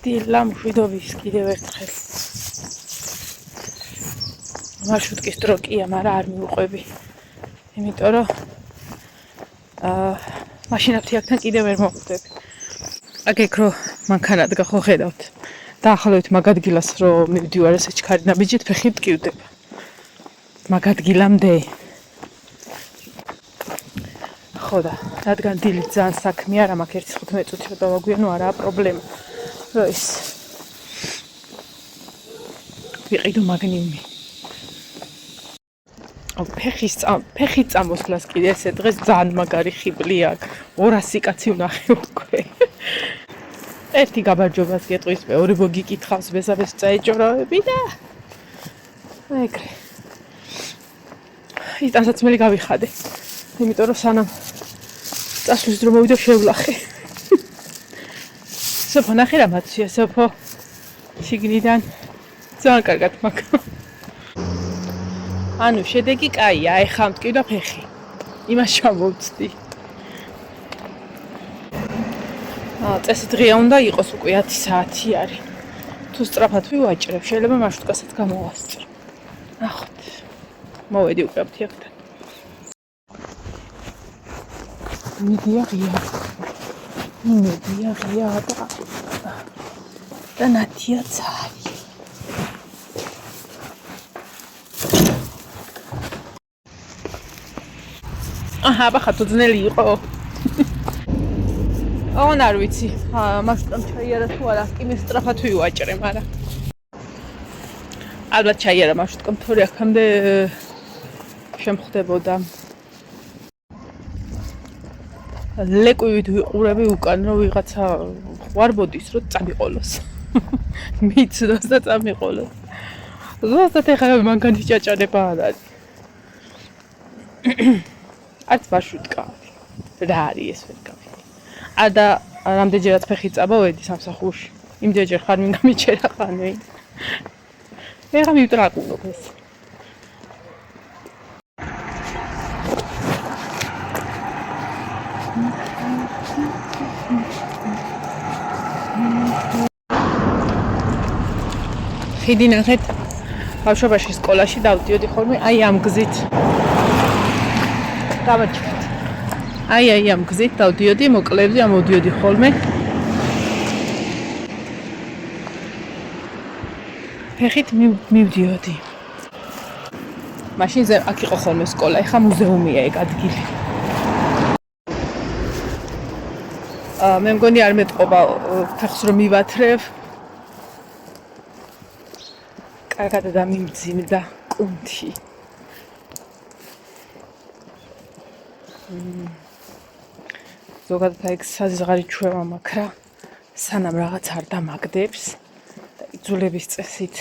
დილა მშვიდობის კიდევ ერთხელ. მარშრუტკის დრო კია, მაგრამ არ მივყვები. იმიტომ რომ მაშინათი აქთან კიდევ ვერ მოვხვდები. აგეკ რო მანქანა დგა ხო ხედავთ. დაახლოებით მაგ ადგილას რომ მივდივარ ესე ჩქარი ნაბიჯით ფეხი მტკივდება. მაგ ადგილამდე. ხო და რადგან დილით ძალიან საქმე არა მაქვს 1-15 წუთი დავაგვიანო არაა პრობლემა. რომ ის ვიყიდო მაგნიუმი. ფეხი წამოსვლას კიდე ესე დღეს ძალიან მაგარი ხიბლი აქვს. 200 კაცი ვნახე უკვე. ერთი გაბარჯობას გეტყვის, მეორე გიკითხავს, მესამეს წაეჭორავები და ეგრე. იტანსაც მე გავიხადე. იმიტომ რომ სანამ წასვლის დრო მოვიდა შევლახე. სოფო ნახე რა მაცია, სოფო შიგნიდან ძალიან კარგად მაქვს. ანუ შედეგი კაია, ეხლა მტკივდა ფეხი. იმას ჩამოვწდი. წესით ღია უნდა იყოს უკვე 10 საათი არის. თუ სწრაფად ვივაჭრებ, შეიძლება მარშრუტკასაც გამოვასწრო. ნახოთ. მოვედი უკვე აფთიაქთან. მიდია ღია და ნათია ცალი. აჰა, ბახატო ძნელი იყო. აღარ არ ვიცი, მასტამ ჩაიარა თუ არა, იმე სწრაფად ვივაჭრე, მაგრამ ალბათ ჩაიარა მარშრუტკამ, თორე აქამდე შემხვდებოდა. ლეკვივით ვიყურები უკან, რომ ვიღაცა ყვარბოდის, რომ წამიყოლოს. მიცნობს და წამიყოლოს. ზუსტად ეხლა მანქანის ჭაჭანება არ არის. არც მარშრუტკა. რა არის ეს ვერ გავიგე. და რამდენჯერაც ფეხი წამოვედი სამსახურში. იმდენჯერ ხარ მინ გამიჩერა ხანვე. ეხლა მივტრაკუნობ ეს. ხიდი ნახეთ. ბავშვობაში სკოლაში დავდიოდი ხოლმე აი ამ გზით. დავაჭრეთ. აი ამ გზით დავდიოდი, მოკლებზე ამოდიოდი ხოლმე. ფეხით მივდიოდი. მაშინ აქ იყო ხოლმე სკოლა, ეხლა მუზეუმია ეგ ადგილი. მე მგონი არ მეტყობა ფეხს რომ მივათრევ. კარგად დამიმძიმდა კუნთი. ზოგადად ეგ საზღარი ჩვევა მაქვს რა. სანამ რაღაც არ დამაგდებს და იძულების წესით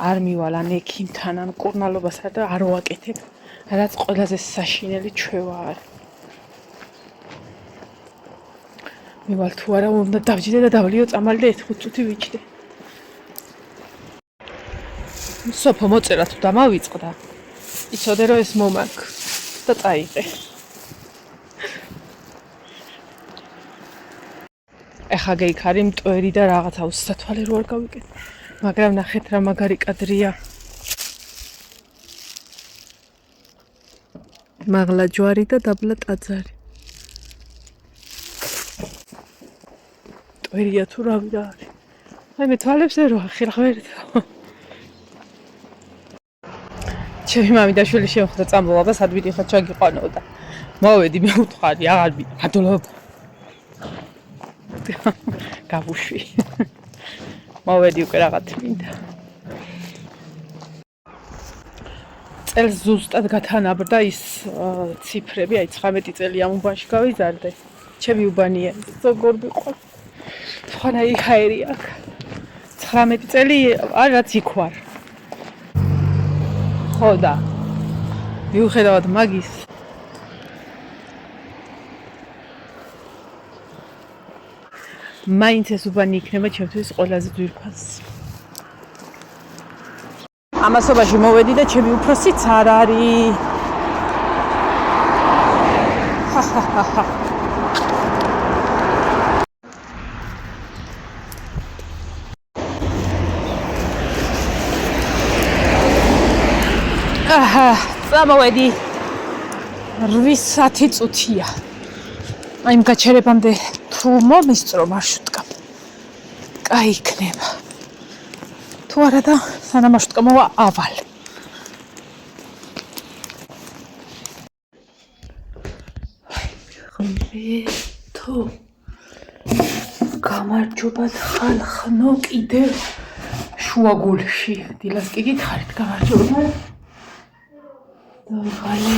არ მივალ ან ექიმთან ან კურნალობასთან და არ ვაკეთებ, რაც ყველაზე საშინელი ჩვევა არის. მივალ თუ არა უნდა დავჯდე და დავლიო წამალი და 1-5 წუთი ვიჭდე. სოფო მოწერა თუ დამავიწყდა. იცოდე რომ ეს მომაქვს და წაიყე. ეხა გეიქარი მტვერი და რაღაცა უსათვალე რო არ გავიკეთე. მაგრამ ნახეთ რა მაგარი კადრია. მაღლა ჯვარი და დაბლა ტაძარი. მტვერია თუ რავი რა არის. აი მე თვალებს ერო ხერხერდა. ჩემი მამიდაშვილი შემხვდა წამოვა და სად ვიდიხარ ჩაგიყვანოდა. მოვედი მე უთხარი, აღარ ვიდა. მადლობა. გავუშვი. მოვედი უკვე რაღაც მინდა. წელს ზუსტად გათანაბრდა ის ციფრები, აი 19 წელი ამ უბანში გავიზარდე. ჩემი უბანია, ზოგორ ვიყო. სხვანაირი ჰაერი აქვს. 19 წელი არ რაც იქ ვარ. ხო და მიუხედავად მაგის მაინც ეს უბანი იქნება ჩემთვის ყველაზე ძვირფასი. ამასობაში მოვედი და ჩემი უფროსიც არ არის. წამოვედი 8 წუთია. აი იმ გაჩერებამდე თუ მომისწრო მარშრუტკა. კაი იქნება. თუ არა და სანამ მარშრუტკა მოვა ავალ. ხმეთო გამარჯობა ხალხნო კიდევ შუაგულში დილას კი გითხარით გამარჯობა დაღალე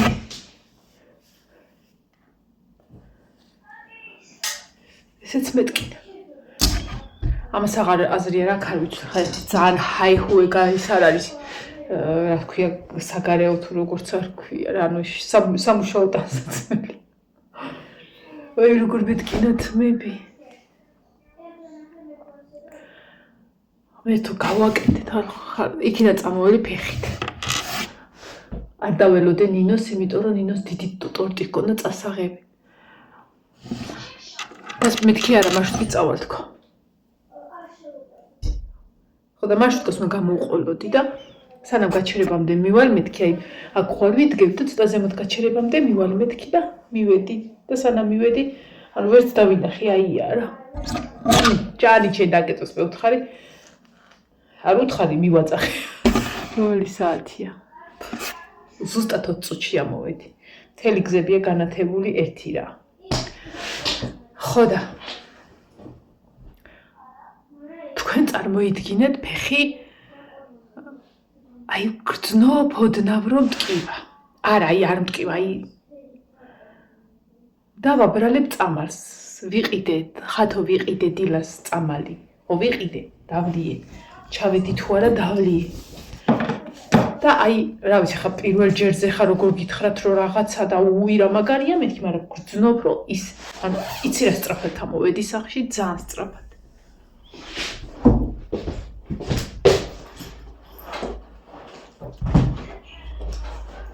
ესეც მეთქინა ამას აღარ აზრი არ აქვს არ ვიცი ხა ძალიან ჰაიჰუეგა ის არ არის რა თქვია საგარეო თუ როგორც არ ქვია რა ანუ სამუშაო დასაცმელი აი როგორ მეთქინა თმები მე თუ გავაკეთეთ იქიდან წამოველი ფეხით არ დაველოდე ნინოს იმიტომ რომ ნინოს დიდი ტორტი ჰქონდა წასაღები ეს მეთქი არა მარშრუტი წავალ თქო ხო და მარშრუტს მე გამოვყოლოდი და სანამ გაჩერებამდე მივალ მეთქი აი აქ ხვალ ვიდგებ და ცოტა ზემოთ გაჩერებამდე მივალ მეთქი და მივედი და სანამ მივედი ანუ ვერც დავინახე აია რა ჯარი ჩე დაგეწოს მე უთხარი არ უთხარი მივაწახე რომელი საათია ზუსტად 20 წუთში ამოვედი მთელი გზებია განათებული ერთი რა ხო და თქვენ წარმოიდგინეთ ფეხი აი გრძნობ ოდნავ რომ მტკივა არა აი არ მტკივა აი დავაბრალებ წამალს ვიყიდე ხათო ვიყიდე დილას წამალი ო ვიყიდე დავლიე ჩავედი თუ არა დავლიე და აი რა ვიცი ხა პირველ ჯერზე ხა როგორ გითხრათ რომ რაღაცა და უირა მაგარია მეთქი მაგრამ გრძნობ რომ ის ანუ იცი რა სწრაფად ამოვედი სახში ძალიან სწრაფად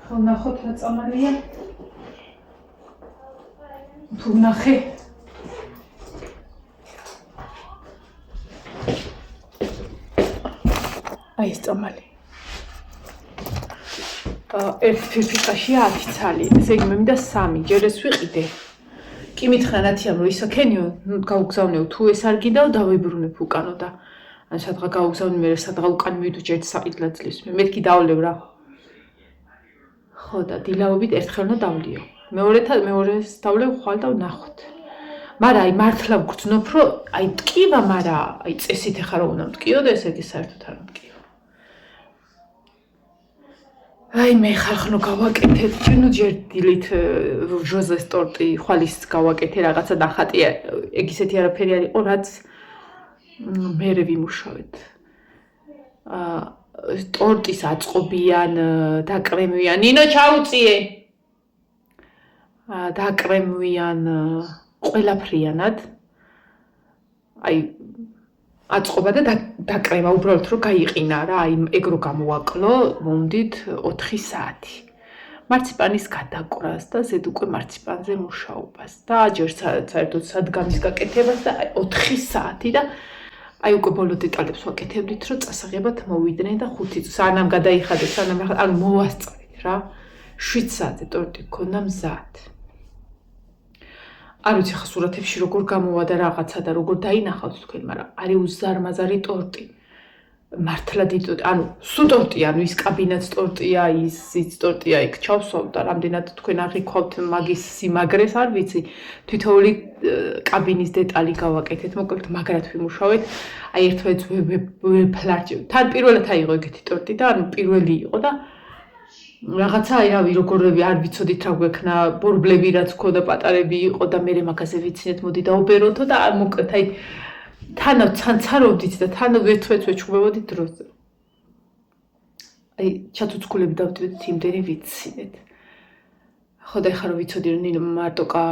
ხო ნახოთ რა წამალია თუ ნახე აი ეს წამალი ერთ ფირფიტაში 10 ცალი ესე იგი მე მინდა 3 ჯერ ეს ვიყიდე კი მითხრა ნათიამ რომ ისა ქენიო გაუგზავნეო თუ ეს არ გინდაო დავიბრუნებ უკანო და ან სადღა გაუგზავნე მე სადღა უკან მივიდო ჯერ საყიდლად ძლივს მე მეთქი დავლევ რა ხო და დილაობით ერთხელნა დავლიო მეორეს დავლევ ხვალ და ვნახოთ მაგრამ აი მართლა ვგრძნობ რომ აი მტკივა მაგრამ აი წესით ეხა რომ უნდა მტკიო და ესე იგი საერთოდ არ მტკივა აი მე ხალხნო გავაკეთეთ ჩინო ჯერ დილით ჟოზეს ტორტი ხვალის გავაკეთე რაღაცა ნახატია ეგ ისეთი არაფერი არ იყო რაც მერე ვიმუშავეთ ტორტის აწყობიან დაკრემვიან ნინო ჩაუწიე დაკრემვიან ყველაფრიანად აი აწყობა და დაკრემა უბრალოდ რომ გაიყინა რა აი ეგ რო გამოვაკლო მომდით 4 საათი მარციპანის გადაკვრას და ზედ უკვე მარციპანზე მუშაობას და ჯერ საერთოდ სადგამის გაკეთებას და 4 საათი და აი უკვე ბოლო დეტალებს ვაკეთებდით რომ წასაღებად მოვიდნენ და 5 სანამ გადაიხადე სანამ ანუ მოვასწრეთ რა 7 საათზე ტორტი გქონდა მზად არ ვიცი ხა სურათებში როგორ გამოვა და რაღაცა და როგორ დაინახავთ თქვენ, მაგრამ არის უზარმაზარი ტორტი. მართლა დიდი ტორტი, ანუ სუ ტორტია, ანუ ის კაბინეტს ტორტია, ის ტორტია იქ ჩავსვავ და რამდენად თქვენ არ გიქავთ მაგის სიმაგრეს, არ ვიცი. თითოეული კაბინის დეტალი გავაკეთეთ, მოკლედ მაგრად ვიმუშავეთ. აი ერთმანეთს ვეფლარჩევ. თან პირველად აიღო ეგეთი ტორტი და ანუ პირველი იყო და რაღაცა აი რავი როგორები არ ვიცოდით რა გვექნა ბორბლები რაც ქონდა პატარები იყო და მე მაგაზე ვიცინეთ მოდი დაუბეროთო და მოკლედ აი თანავ ცანცარობდით და თანავ ერთვეთვე ჩუბებოდით დროზე აი ჩათუცქულები დავდივდით იმდენი ვიცინეთ ხო და ეხლა რომ ვიცოდი რომ ნინო მარტოკა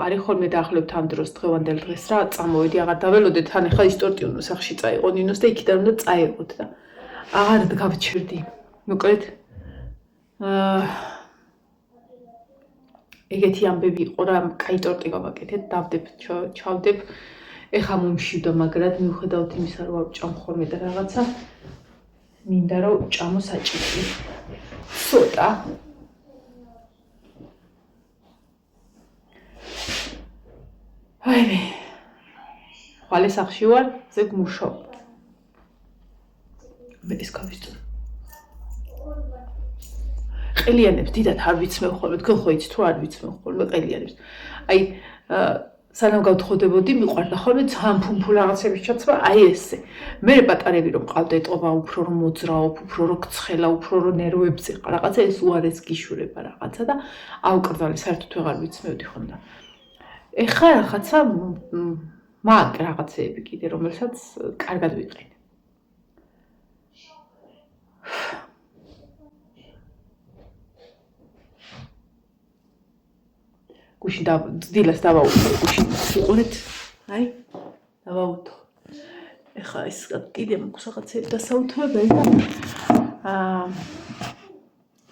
არის ხოლმე დაახლოებით ამ დროს დღევანდელ დღეს რა წამოვედი აღარ დაველოდე თან ეხლა ის ტორტი უნდა სახში წაიყო ნინოს და იქიდან უნდა წაეყოთ და აღარ გავჩერდი მოკლედ ეგეთი ამბები იყო რა კაი ტორტი გავაკეთეთ დავდებ ჩავდებ ეხა მომშვიდა მაგრად მიუხედავთ იმისა რომ ავჭამ ხოლმე და რაღაცა მინდა რომ ჭამო საჭირო ცოტა. აი, ხვალე სახში ვარ, ზეგ მუშაობ. მე ის გავისწორე. ყელიანებს დიდად არ ვიცმევ ხოლმე, თქვენ ხო იცით რომ არ ვიცმევ ხოლმე ყელიანებს. აი, სანამ გავთხოვდებოდი, მიყვარდა ხოლმე ძალიან ფუმფუ რაღაცების ჩაცმა, აი ესე. მე პატარები რომ მყავდა ეტყობა უფრო რომ მოძრაობ, უფრო რომ ცხელა, უფრო რომ ნერვებს ეყა, რაღაცა ეს უარეს გიშურება რაღაცა და აუკრძალე საერთოდ ვეღარ ვიცმევდი ხოლმე. ეხლა რაღაცა მაგ რაღაცეები კიდე, რომელსაც კარგად ვიყენებ. გუშინ დილას დავაუთხო, გუშინ ვიყურეთ, აი, დავაუთხო. ეხლა ეს კიდე მაქვს რაღაცეები დასაუთმებელი და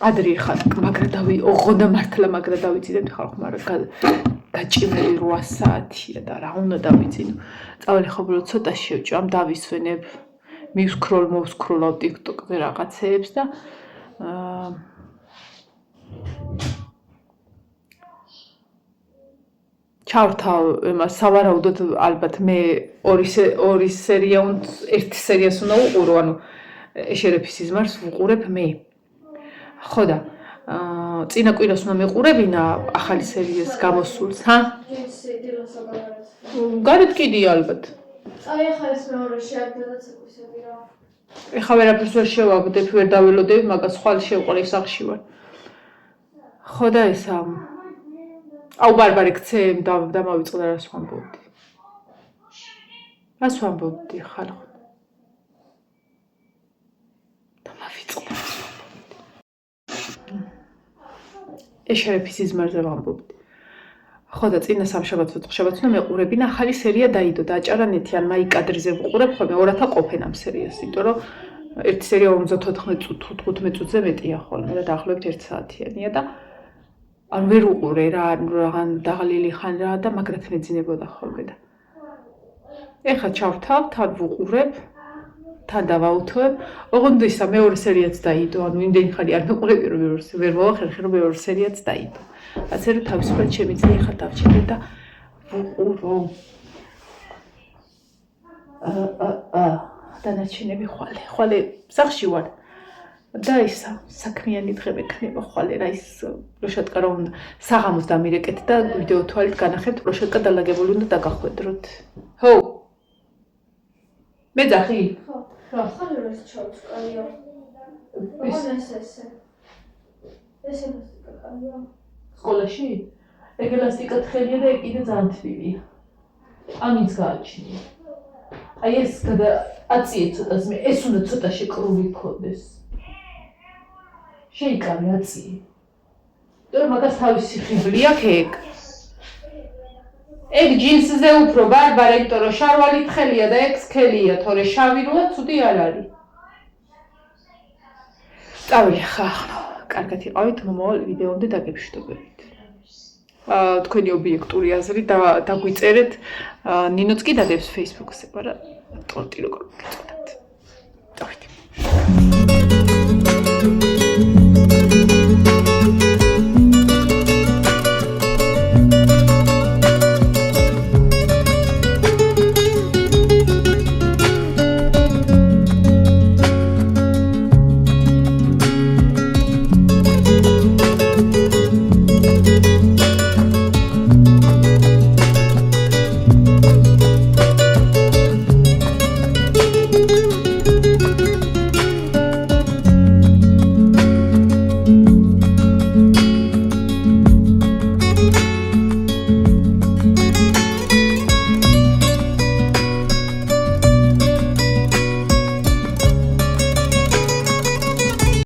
ადრე ხარ, მაგრამ ოღონდა მართლა მაგრა დავიწინებ ხალხ, მაგრამ გაჭიმელი 8 საათია და რა უნდა დავიწინო. წავალი ხობრო ცოტა შევჭამ, დავისვენებ, მოვსკროლავ TikTok-ზე რაღაცეებს და ჩავთავ იმას სავარაუდოდ ალბათ მე ორი სერია ერთი სერიას უნდა უყურო, ანუ ეშერეფის სიზმარს ვუყურებ მე. ხო და წინა კვირას უნდა მეყურებინა ახალი სერიის გამოსულს, ჰა? გარეთ კიდია ალბათ. აი ახლა ეს მეორე შეაგდათ ეკუსები რა. ეხლა ვერაფერს ვერ შევაგდებ, ვერ დაველოდებ, მაგას ხვალ შევყოლე სახში ვარ. ხო და ეს აუ ბარბარე ქცემ დამავიწყდა რას ვამბობდი. რას ვამბობდი ხალხო? დამავიწყდა რას ვამბობდი. ეშერეფის სიზმარზე ვამბობდი. ხო და წინა სამშაბათს უთხშაბათს უნდა მეყურებინა ახალი სერია დაიდო და აჭარანეთი ან მაიკადრიზე ვუყურებ ხოლმე 2-თა ყოფენ ამ სერიას, იმიტომ რომ ერთი სერია 54-15 წუთზე მეტია ხოლმე და დაახლოებით 1 საათიანია და ან ვერ უყურე რა, ან დაღლილი ხან რა და მაგრად მეძინებოდა ხოლმე და ეხლა ჩავთავ, თან ვუყურებ, თან დავაუთოებ, ოღონდ ისა მეორე სერიაც დაიდო, ანუ იმდენი ხანი არ მეყურები რომ ვერ მოვახერხე რომ მეორე სერიაც დაიდო. ასე რომ თავისუფლად შემიძლია ხა დავჭერე და ვუყურო. დანარჩენები ხვალე სახში ვარ. და ისა საქმიანი დღე მექნება ხვალე რა ის პროშატკა რომ საღამოს დამირეკეთ და ვიდეო თვალით განახებთ პროშატკა დალაგებული უნდა დაგახვედროთ. ხო. მეძახი? ხო. ხან რას ჩავწკალია. ეს კალია. სკოლაში? ეგ ელასტიკა თხელია და ეგ კიდე ძალიან თბილია. ამიც გააჩნია. აი ეს აციე ცოტას მე ეს უნდა ცოტა შეკრული ქონდეს. შეიკავე აციე. და მაგას თავისი ხიბლი აქვს ეგ. ეგ ჯინსზე უფრო ბარბარე, იმიტომ რომ შარვალი თხელია და ეგ სქელია, თორე შავი როა ცუდი არ არის. წავიდე ხა. კარგად იყავით, მომავალ ვიდეომდე დაგეშტობებით. თქვენი ობიექტური აზრი და დაგვიწერეთ. ნინოც კი დადებს Facebook-ზე, მაგრამ ტორტი როგორ მოგეწოდა.